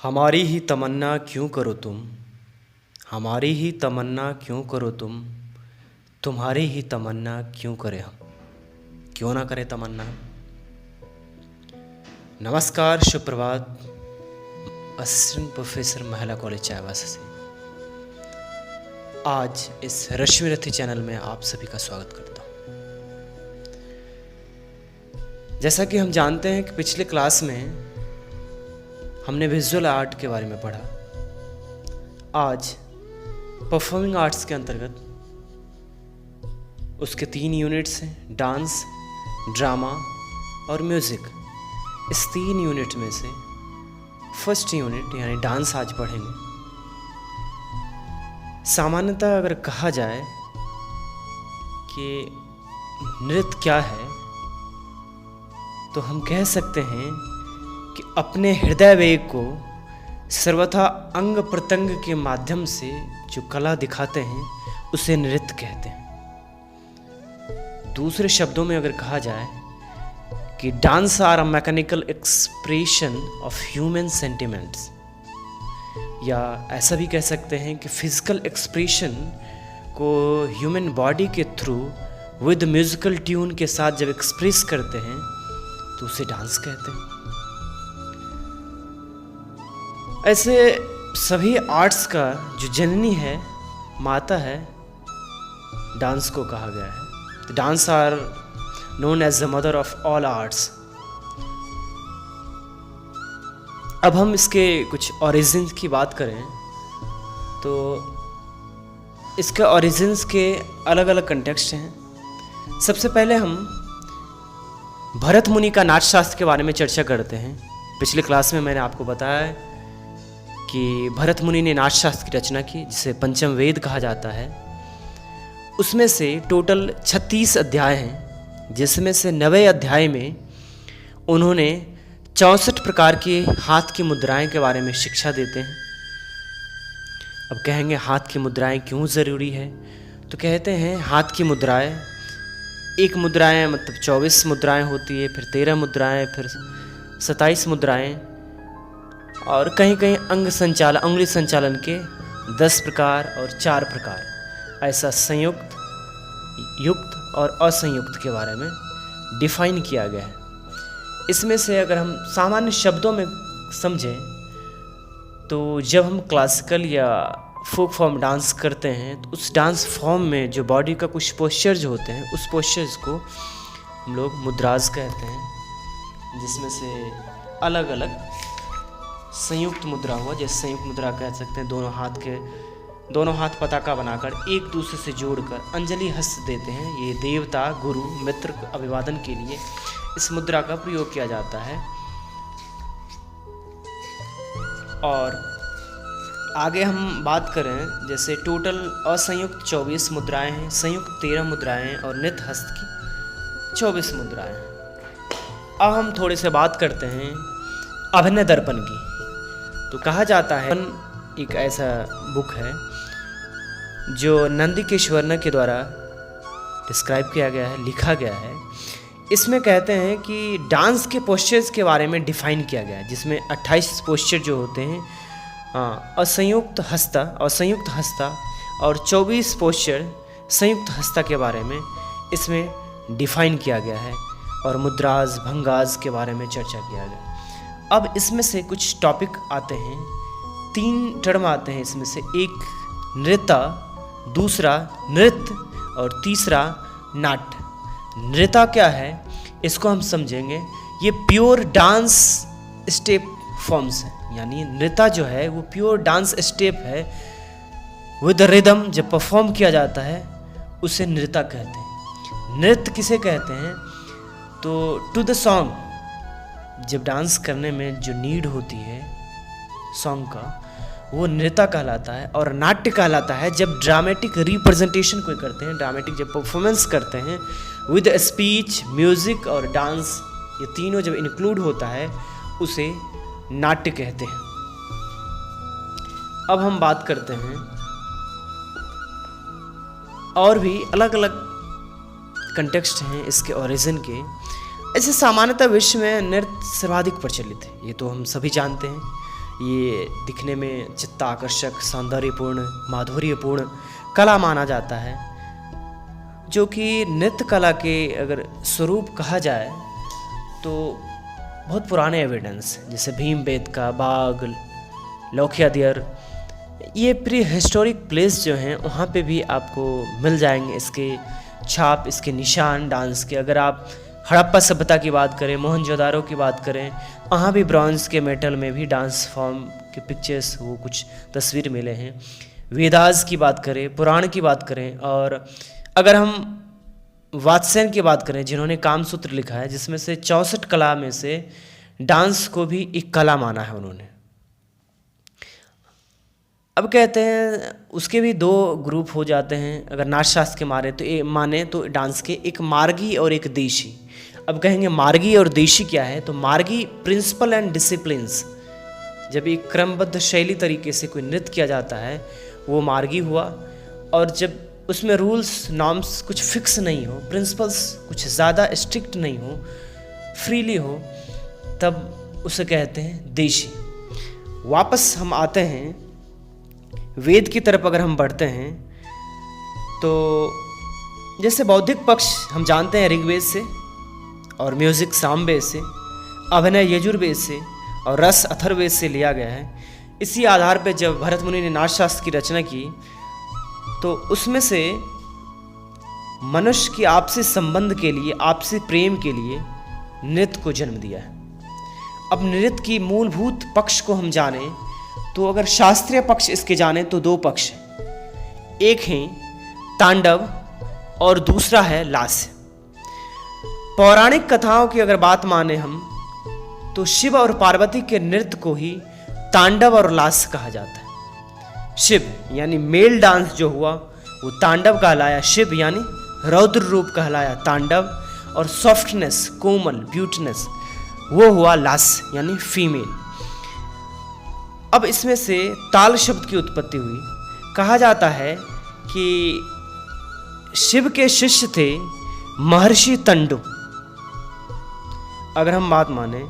हमारी ही तमन्ना क्यों करो तुम, हमारी ही तमन्ना क्यों करो तुम, तुम्हारी ही तमन्ना क्यों करें हम, क्यों ना करें तमन्ना। नमस्कार, सुप्रभात। असिस्टेंट प्रोफेसर महिला कॉलेज चाईबासा से आज इस रश्मि रथी चैनल में आप सभी का स्वागत करता हूँ। जैसा कि हम जानते हैं कि पिछले क्लास में हमने विजुअल आर्ट के बारे में पढ़ा। आज परफॉर्मिंग आर्ट्स के अंतर्गत उसके 3 यूनिट्स हैं, डांस, ड्रामा और म्यूज़िक। इस 3 यूनिट में से फर्स्ट यूनिट यानी डांस आज पढ़ेंगे। सामान्यतः अगर कहा जाए कि नृत्य क्या है, तो हम कह सकते हैं कि अपने हृदय वेग को सर्वथा अंग प्रत्यंग के माध्यम से जो कला दिखाते हैं उसे नृत्य कहते हैं। दूसरे शब्दों में अगर कहा जाए कि dance are a mechanical expression of human sentiments, या ऐसा भी कह सकते हैं कि फिजिकल एक्सप्रेशन को ह्यूमन बॉडी के थ्रू विद म्यूजिकल ट्यून के साथ जब एक्सप्रेस करते हैं तो उसे डांस कहते हैं। ऐसे सभी आर्ट्स का जो जननी है, माता है, डांस को कहा गया है। Dance are known as the mother of all arts. अब हम इसके कुछ ओरिजिन की बात करें तो इसके ओरिजिन्स के अलग अलग कंटेक्स्ट हैं। सबसे पहले हम भरत मुनि का नाट्य शास्त्र के बारे में चर्चा करते हैं। पिछले क्लास में मैंने आपको बताया कि भरत मुनि ने नाट्य शास्त्र की रचना की, जिसे पंचम वेद कहा जाता है। उसमें से टोटल 36 अध्याय हैं, जिसमें से 9वें अध्याय में उन्होंने 64 प्रकार के हाथ की मुद्राएं के बारे में शिक्षा देते हैं। अब कहेंगे हाथ की मुद्राएं क्यों ज़रूरी है, तो कहते हैं हाथ की मुद्राएं, एक मुद्राएं मतलब 24 मुद्राएं होती है, फिर 13 मुद्राएं, फिर 27 मुद्राएं, और कहीं कहीं अंगुली संचालन के 10 प्रकार और 4 प्रकार, ऐसा संयुक्त, युक्त और असंयुक्त के बारे में डिफाइन किया गया है। इसमें से अगर हम सामान्य शब्दों में समझें तो जब हम क्लासिकल या फोक फॉर्म डांस करते हैं तो उस डांस फॉर्म में जो बॉडी का कुछ पोस्चर्स होते हैं, उस पोस्चर्स को हम लोग मुद्राज कहते हैं, जिसमें से अलग अलग संयुक्त मुद्रा हुआ। जैसे संयुक्त मुद्रा कह सकते हैं, दोनों हाथ पताका बनाकर एक दूसरे से जोड़कर अंजलि हस्त देते हैं। ये देवता, गुरु, मित्र अभिवादन के लिए इस मुद्रा का प्रयोग किया जाता है। और आगे हम बात करें, जैसे टोटल असंयुक्त 24 मुद्राएं हैं, संयुक्त 13 मुद्राएं हैं और नित हस्त की 24 मुद्राएं हैं। अब हम थोड़े से बात करते हैं अभिनय दर्पण की। तो कहा जाता है, एक ऐसा बुक है जो नंदिकेश्वर के द्वारा डिस्क्राइब किया गया है, लिखा गया है। इसमें कहते हैं कि डांस के पोस्चर्स के बारे में डिफाइन किया गया है, जिसमें 28 पोस्चर जो होते हैं, असंयुक्त हस्ता और 24 पोस्चर संयुक्त हस्ता के बारे में इसमें डिफाइन किया गया है, और मुद्राज, भंगाज के बारे में चर्चा किया गया। अब इसमें से कुछ टॉपिक आते हैं, 3 टर्म आते हैं इसमें से। एक नृत्य, दूसरा नृत्य और तीसरा नाट्य। नृत्य क्या है इसको हम समझेंगे। ये प्योर डांस स्टेप फॉर्म्स हैं, यानी नृत्य जो है वो प्योर डांस स्टेप है विद रिदम। जब परफॉर्म किया जाता है उसे नृत्य कहते हैं। नृत्य किसे कहते हैं, तो टू द सॉन्ग, जब डांस करने में जो नीड होती है सॉन्ग का, वो नृत्य कहलाता है। और नाट्य कहलाता है जब ड्रामेटिक रिप्रेजेंटेशन कोई करते हैं, ड्रामेटिक जब परफॉर्मेंस करते हैं विद स्पीच, म्यूजिक और डांस, ये तीनों जब इंक्लूड होता है उसे नाट्य कहते हैं। अब हम बात करते हैं और भी अलग अलग कंटेक्स्ट हैं इसके ओरिजिन के। ऐसे सामान्यतः विश्व में नृत्य सर्वाधिक प्रचलित है, ये तो हम सभी जानते हैं। ये दिखने में चित्ताकर्षक, सौंदर्यपूर्ण, माधुर्यपूर्ण कला माना जाता है, जो कि नृत्य कला के अगर स्वरूप कहा जाए तो बहुत पुराने एविडेंस जैसे भीमबेटका, बाग, लौकियादियर, ये प्री हिस्टोरिक प्लेस जो हैं वहाँ पे भी आपको मिल जाएंगे इसके छाप, इसके निशान डांस के। अगर आप हड़प्पा सभ्यता की बात करें, मोहनजोदारो की बात करें, वहाँ भी ब्रॉन्ज के मेटल में भी डांस फॉर्म के पिक्चर्स, वो कुछ तस्वीर मिले हैं। वेदास की बात करें, पुराण की बात करें, और अगर हम वात्स्यायन की बात करें जिन्होंने कामसूत्र लिखा है, जिसमें से 64 कला में से डांस को भी एक कला माना है उन्होंने। अब कहते हैं उसके भी दो ग्रुप हो जाते हैं अगर नाट्यशास्त्र के माने तो डांस के, एक मार्गी और एक देशी। अब कहेंगे मार्गी और देशी क्या है, तो मार्गी प्रिंसिपल एंड डिसिप्लिन्स, जब एक क्रमबद्ध शैली तरीके से कोई नृत्य किया जाता है वो मार्गी हुआ, और जब उसमें रूल्स नॉर्म्स कुछ फिक्स नहीं हो, प्रिंसिपल्स कुछ ज़्यादा स्ट्रिक्ट नहीं हो, फ्रीली हो, तब उसे कहते हैं देशी। वापस हम आते हैं वेद की तरफ, अगर हम बढ़ते हैं तो जैसे बौद्धिक पक्ष हम जानते हैं ऋग्वेद से, और म्यूज़िक सामवेद से, अभिनय यजुर्वेद से, और रस अथर्ववेद से लिया गया है। इसी आधार पर जब भरत मुनि ने नाट्यशास्त्र की रचना की तो उसमें से मनुष्य की आपसी संबंध के लिए, आपसी प्रेम के लिए नृत्य को जन्म दिया है। अब नृत्य की मूलभूत पक्ष को हम जाने तो अगर शास्त्रीय पक्ष इसके जाने तो दो पक्ष हैं, एक है तांडव और दूसरा है लास्य। पौराणिक कथाओं की अगर बात माने हम तो शिव और पार्वती के नृत्य को ही तांडव और लास्य कहा जाता है। शिव यानी मेल डांस जो हुआ वो तांडव कहलाया शिव, यानी रौद्र रूप कहलाया तांडव, और सॉफ्टनेस, कोमल, ब्यूटीनेस वो हुआ लास्य यानी फीमेल। अब इसमें से ताल शब्द की उत्पत्ति हुई। कहा जाता है कि शिव के शिष्य थे महर्षि तंडु। अगर हम बात माने,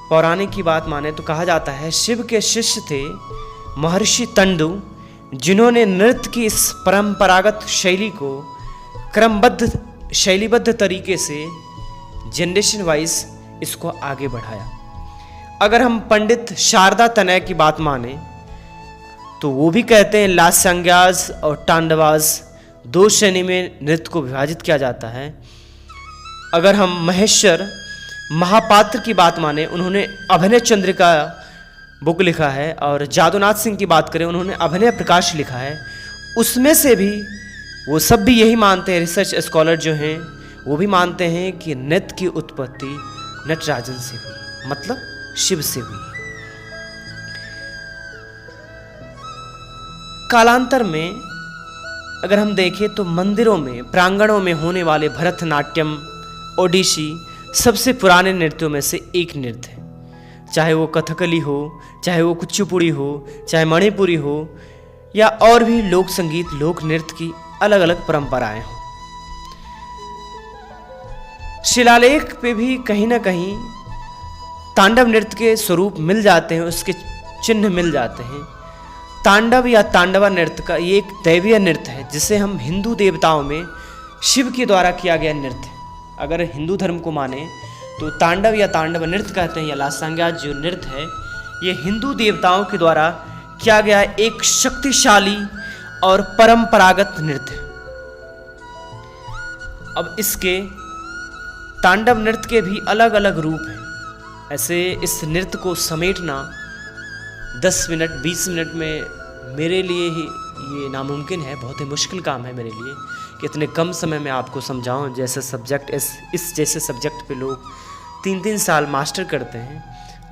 पौराणिक की बात माने तो कहा जाता है शिव के शिष्य थे महर्षि तंडु, जिन्होंने नृत्य की इस परंपरागत शैली को क्रमबद्ध, शैलीबद्ध तरीके से जनरेशन वाइज इसको आगे बढ़ाया। अगर हम पंडित शारदा तनय की बात माने तो वो भी कहते हैं लास्यांग्यास और तांडवास दो श्रेणी में नृत्य को विभाजित किया जाता है। अगर हम महेश्वर महापात्र की बात माने, उन्होंने अभिनय चंद्रिका बुक लिखा है, और जादूनाथ सिंह की बात करें उन्होंने अभिनय प्रकाश लिखा है। उसमें से भी वो सब भी यही मानते हैं, रिसर्च स्कॉलर जो हैं वो भी मानते हैं कि नृत्य की उत्पत्ति नटराजन से हुई, मतलब शिव से हुई। कालांतर में अगर हम देखें तो मंदिरों में, प्रांगणों में होने वाले भरतनाट्यम, ओडिसी सबसे पुराने नृत्यों में से एक नृत्य है। चाहे वो कथकली हो, चाहे वो कुचिपुड़ी हो, चाहे मणिपुरी हो, या और भी लोक संगीत, लोक नृत्य की अलग अलग परंपराएं हों। शिलालेख पे भी कहीं ना कहीं तांडव नृत्य के स्वरूप मिल जाते हैं, उसके चिन्ह मिल जाते हैं। तांडव या तांडवा नृत्य का ये एक दैवीय नृत्य है जिसे हम हिंदू देवताओं में शिव के द्वारा किया गया नृत्य। अगर हिंदू धर्म को माने तो तांडव या तांडव नृत्य कहते हैं, या लास्यांग्यास जो नृत्य है ये हिंदू देवताओं के द्वारा किया गया एक शक्तिशाली और परंपरागत नृत्य है। अब इसके तांडव नृत्य के भी अलग अलग रूप हैं। ऐसे इस नृत्य को समेटना 10 मिनट 20 मिनट में मेरे लिए ही ये नामुमकिन है, बहुत ही मुश्किल काम है मेरे लिए कि इतने कम समय में आपको समझाऊं। जैसे सब्जेक्ट इस जैसे सब्जेक्ट पे लोग 3-3 साल मास्टर करते हैं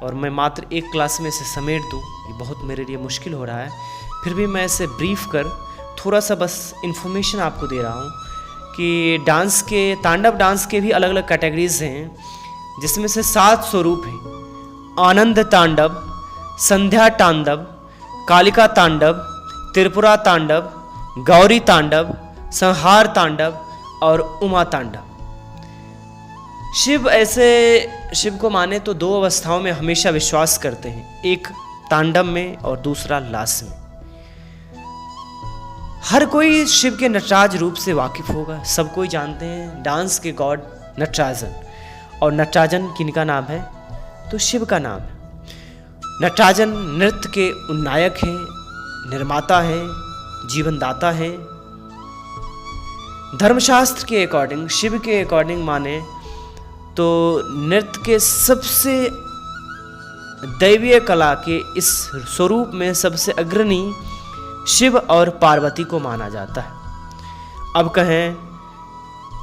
और मैं मात्र एक क्लास में इसे समेट दूं, ये बहुत मेरे लिए मुश्किल हो रहा है। फिर भी मैं इसे ब्रीफ कर थोड़ा सा बस इन्फॉर्मेशन आपको दे रहा हूँ कि डांस के, तांडव डांस के भी अलग अलग कैटेगरीज हैं, जिसमें से 7 स्वरूप हैं। आनंद तांडव, संध्या तांडव, कालिका तांडव, त्रिपुरा तांडव, गौरी तांडव, संहार तांडव और उमा तांडव। शिव को माने तो 2 अवस्थाओं में हमेशा विश्वास करते हैं। एक तांडव में और दूसरा लास में। हर कोई शिव के नटराज रूप से वाकिफ होगा, सब कोई जानते हैं डांस के गॉड नटराजन। और नटराजन किनका नाम है? तो शिव का नाम है। नटराजन नृत्य के उन्नायक हैं, निर्माता हैं, जीवनदाता हैं। धर्मशास्त्र के अकॉर्डिंग, शिव के अकॉर्डिंग माने तो नृत्य के सबसे दैवीय कला के इस स्वरूप में सबसे अग्रणी शिव और पार्वती को माना जाता है। अब कहें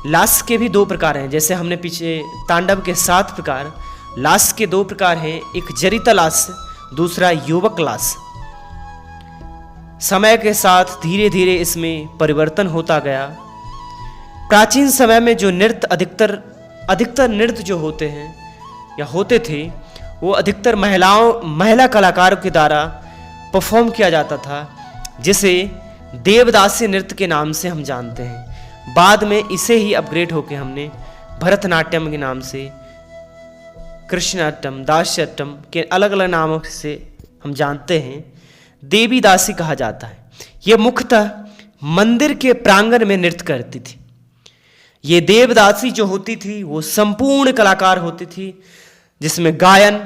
लास के भी 2 प्रकार हैं, जैसे हमने पीछे तांडव के 7 प्रकार, लास के 2 प्रकार हैं, एक जरिता लास, दूसरा युवक लास। समय के साथ धीरे धीरे इसमें परिवर्तन होता गया। प्राचीन समय में जो नृत्य अधिकतर नृत्य जो होते हैं या होते थे वो अधिकतर महिला कलाकारों के द्वारा परफॉर्म किया जाता था, जिसे देवदासी नृत्य के नाम से हम जानते हैं। बाद में इसे ही अपग्रेड होकर हमने भरतनाट्यम के नाम से, कृष्णाट्यम, दास्याट्यम के अलग अलग नामों से हम जानते हैं। देवी दासी कहा जाता है। ये मुख्यतः मंदिर के प्रांगण में नृत्य करती थी। ये देवदासी जो होती थी वो संपूर्ण कलाकार होती थी, जिसमें गायन,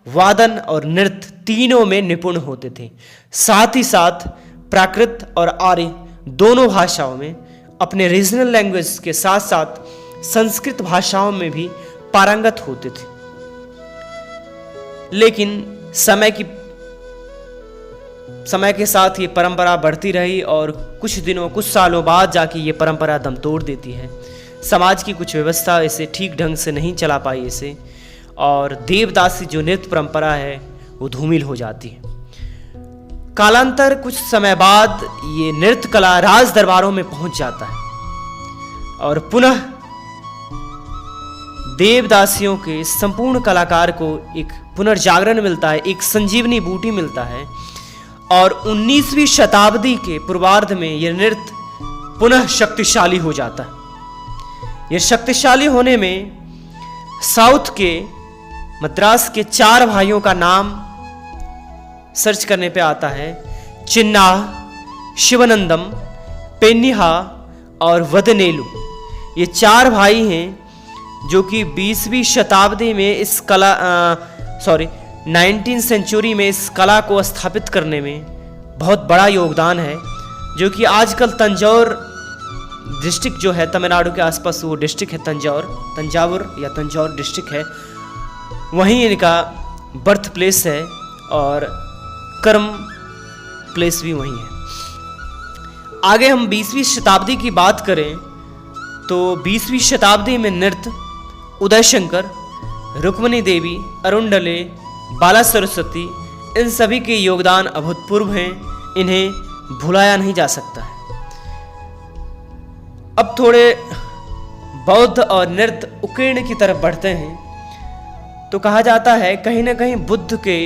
वादन और नृत्य तीनों में निपुण होते थे। साथ ही साथ प्राकृत और आर्य दोनों भाषाओं में, अपने रीजनल लैंग्वेज के साथ साथ संस्कृत भाषाओं में भी पारंगत होते थे। लेकिन समय के साथ ये परंपरा बढ़ती रही और कुछ सालों बाद जाके ये परंपरा दम तोड़ देती है। समाज की कुछ व्यवस्था इसे ठीक ढंग से नहीं चला पाई इसे, और देवदासी जो नृत्य परंपरा है वो धूमिल हो जाती है। कालांतर कुछ समय बाद ये नृत्य कला राज दरबारों में पहुंच जाता है और पुनः देवदासियों के संपूर्ण कलाकार को एक पुनर्जागरण मिलता है, एक संजीवनी बूटी मिलता है। और 19वीं शताब्दी के पूर्वार्ध में यह नृत्य पुनः शक्तिशाली हो जाता है। यह शक्तिशाली होने में साउथ के मद्रास के 4 भाइयों का नाम सर्च करने पे आता है। चिन्ना, शिवानंदम, पेन्निहा और वदनेलु। ये 4 भाई हैं जो कि 20वीं शताब्दी में इस 19th सेंचुरी में इस कला को स्थापित करने में बहुत बड़ा योगदान है, जो कि आजकल तंजौर डिस्ट्रिक्ट जो है, तमिलनाडु के आसपास वो डिस्ट्रिक्ट है तंजावुर या तंजौर डिस्ट्रिक्ट है, वहीं इनका बर्थ प्लेस है और कर्म प्लेस भी वहीं है। आगे हम 20वीं शताब्दी की बात करें तो 20वीं शताब्दी में नृत्य उदय शंकर, रुक्मणी देवी, अरुणडले, बाला सरस्वती, इन सभी के योगदान अभूतपूर्व हैं। इन्हें भुलाया नहीं जा सकता है। अब थोड़े बौद्ध और नृत्य उकीर्ण की तरफ बढ़ते हैं तो कहा जाता है कहीं ना कहीं बुद्ध के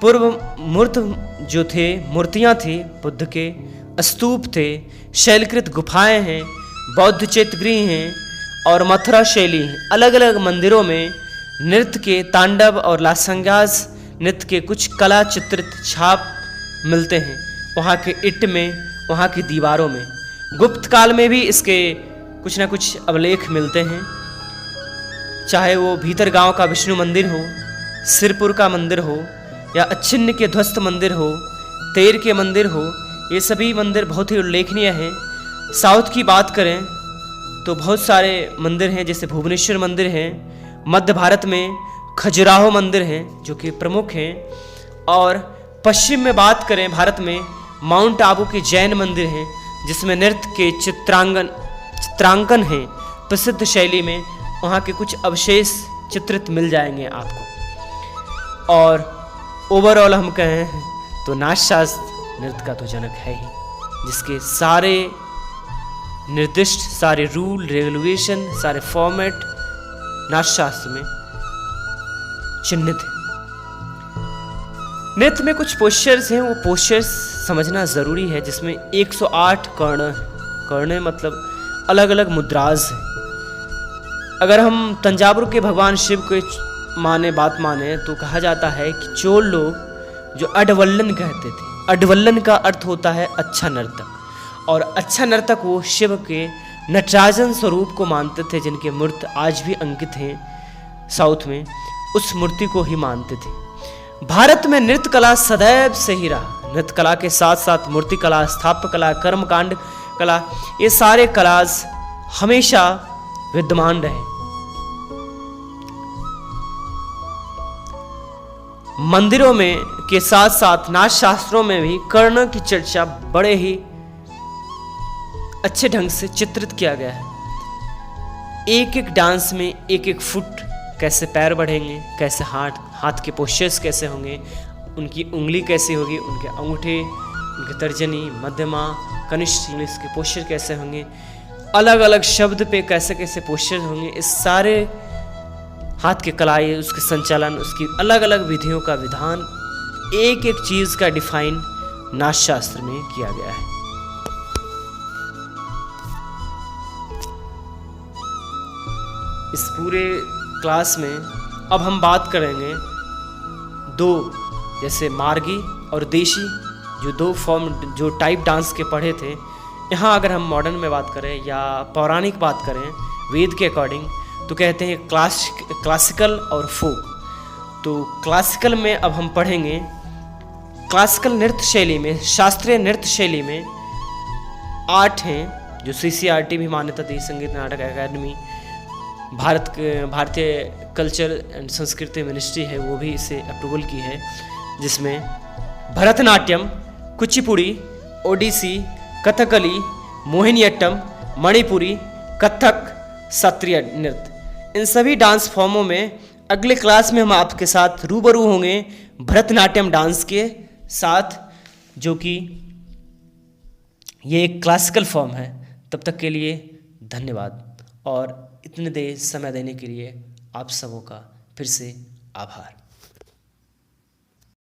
पूर्व मूर्तियां थी, बुद्ध के स्तूप थे, शैलकृत गुफाएं हैं, बौद्ध चैत्यगृह हैं और मथुरा शैली हैं। अलग अलग मंदिरों में नृत्य के, तांडव और लासंग्यास नृत्य के कुछ कला चित्रित छाप मिलते हैं वहाँ के ईंट में, वहाँ की दीवारों में। गुप्त काल में भी इसके कुछ ना कुछ अवलेख मिलते हैं, चाहे वो भीतर गांव का विष्णु मंदिर हो, सिरपुर का मंदिर हो या अच्छिन्न के ध्वस्त मंदिर हो, तेर के मंदिर हो। ये सभी मंदिर बहुत ही उल्लेखनीय हैं। साउथ की बात करें तो बहुत सारे मंदिर हैं, जैसे भुवनेश्वर मंदिर हैं, मध्य भारत में खजुराहो मंदिर हैं जो कि प्रमुख हैं, और पश्चिम में बात करें भारत में माउंट आबू के जैन मंदिर हैं जिसमें नृत्य के चित्रांकन हैं प्रसिद्ध शैली में। वहाँ के कुछ अवशेष चित्रित मिल जाएंगे आपको। और ओवरऑल हम कहें तो नाट्यशास्त्र नृत्य का तो जनक है ही, जिसके सारे निर्दिष्ट, सारे रूल रेगुलेशन, सारे फॉर्मेट नाट्यशास्त्र में चिन्हित है। नृत्य में कुछ पोस्चर्स हैं, वो पोस्चर्स समझना ज़रूरी है, जिसमें 108 कर्ण मतलब अलग अलग मुद्राज हैं। अगर हम तंजावुर के भगवान शिव के बात माने तो कहा जाता है कि चोल लोग जो अडवल्लन कहते थे। अडवल्लन का अर्थ होता है अच्छा नर्तक, और अच्छा नर्तक वो शिव के नटराजन स्वरूप को मानते थे, जिनके मूर्ति आज भी अंकित हैं साउथ में, उस मूर्ति को ही मानते थे। भारत में नृत्य कला सदैव से ही रहा। नृत्य कला के साथ साथ मूर्ति कला, स्थापत्य कला, कर्मकांड कला, ये सारे कलास हमेशा विद्यमान रहे। मंदिरों में के साथ साथ नाच शास्त्रों में भी कर्ण की चर्चा बड़े ही अच्छे ढंग से चित्रित किया गया है। एक एक डांस में एक एक फुट, कैसे पैर बढ़ेंगे, कैसे हाथ के पोस्चर्स कैसे होंगे, उनकी उंगली कैसी होगी, उनके अंगूठे, उनके तर्जनी, मध्यमा, कनिष्ठ उंगली के पोस्चर कैसे होंगे, अलग अलग शब्द पे कैसे कैसे पोस्चर होंगे, इस सारे हाथ के कलाई, उसके संचालन, उसकी अलग अलग विधियों का विधान, एक एक चीज का डिफाइन नाच शास्त्र में किया गया है। इस पूरे क्लास में अब हम बात करेंगे दो, जैसे मार्गी और देशी, जो दो फॉर्म, जो टाइप डांस के पढ़े थे। यहाँ अगर हम मॉडर्न में बात करें या पौराणिक बात करें वेद के अकॉर्डिंग, तो कहते हैं क्लासिकल और फोक। तो क्लासिकल में अब हम पढ़ेंगे, क्लासिकल नृत्य शैली में, शास्त्रीय नृत्य शैली में 8 हैं, जो CCRT भी मान्यता दी, संगीत नाटक अकादमी, भारतीय कल्चर एंड संस्कृति मिनिस्ट्री है, वो भी इसे अप्रूवल की है, जिसमें भरतनाट्यम, कुचिपुड़ी, ओडिसी, कथकली, मोहिनीअट्टम, मणिपुरी, कथक, शास्त्रीय नृत्य, इन सभी डांस फॉर्मों में अगले क्लास में हम आपके साथ रूबरू होंगे भरतनाट्यम डांस के साथ, जो कि ये एक क्लासिकल फॉर्म है। तब तक के लिए धन्यवाद, और इतने देर समय देने के लिए आप सबों का फिर से आभार।